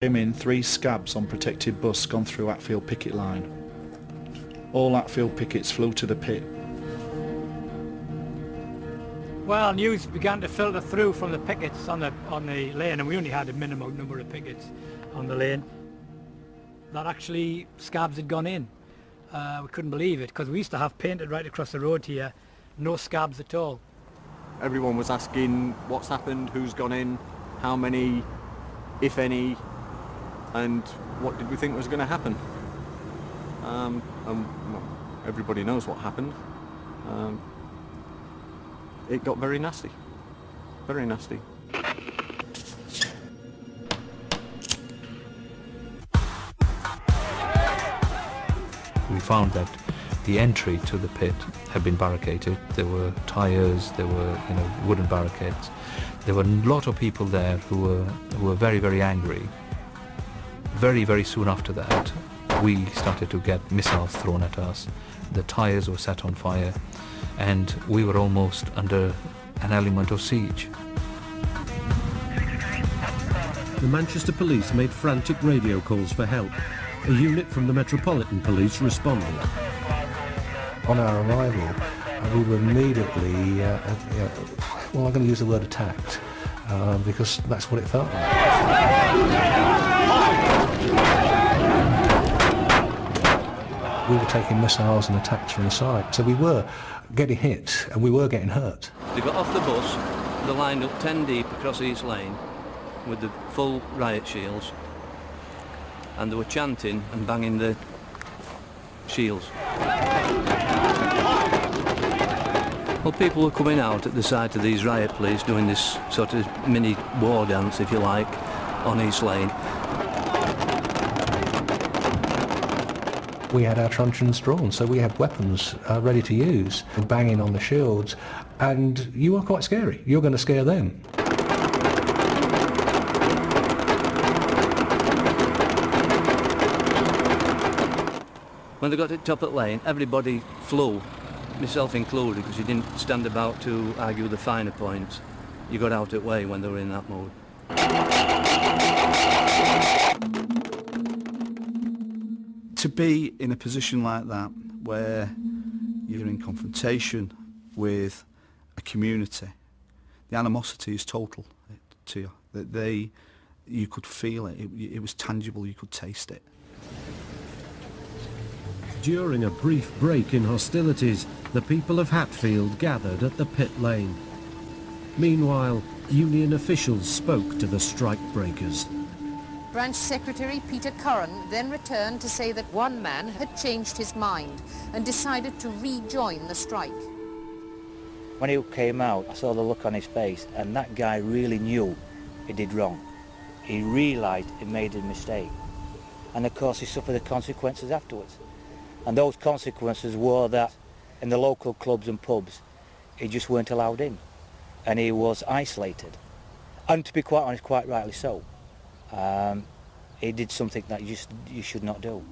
Came in 3 scabs on protected bus gone through Hatfield picket line. All Hatfield pickets flew to the pit. Well, news began to filter through from the pickets on the lane, and we only had a minimum number of pickets on the lane, that actually scabs had gone in. We couldn't believe it, because we used to have painted right across the road here, no scabs at all. Everyone was asking what's happened, who's gone in, how many, if any, and what did we think was going to happen. Well, everybody knows what happened. It got very nasty, very nasty. We found that the entry to the pit had been barricaded. There were tyres, there were wooden barricades. There were a lot of people there who were very, very angry. Very, very soon after that, we started to get missiles thrown at us. The tyres were set on fire, and we were almost under an element of siege. The Manchester police made frantic radio calls for help. A unit from the Metropolitan Police responded. On our arrival, we were immediately, well, I'm going to use the word attacked, because that's what it felt like. We were taking missiles and attacks from the side, so we were getting hit and we were getting hurt. They got off the bus, they lined up 10 deep across East Lane with the full riot shields, and they were chanting and banging the shields. Well, people were coming out at the sight of these riot police doing this sort of mini war dance, if you like, on East Lane. We had our truncheons drawn, so we had weapons ready to use, banging on the shields, and you are quite scary. You're going to scare them. When they got to the top of the lane, everybody flew, myself included, because you didn't stand about to argue the finer points. You got out of the way when they were in that mood. To be in a position like that, where you're in confrontation with a community, the animosity is total to you. That you could feel it. It was tangible. You could taste it. During a brief break in hostilities, the people of Hatfield gathered at the pit lane. Meanwhile, union officials spoke to the strike breakers. Branch Secretary Peter Curran then returned to say that one man had changed his mind and decided to rejoin the strike. When he came out, I saw the look on his face, and that guy really knew he did wrong. He realised he made a mistake. And of course he suffered the consequences afterwards. And those consequences were that in the local clubs and pubs, he just weren't allowed in. And he was isolated. And to be quite honest, quite rightly so. He did something that you should not do.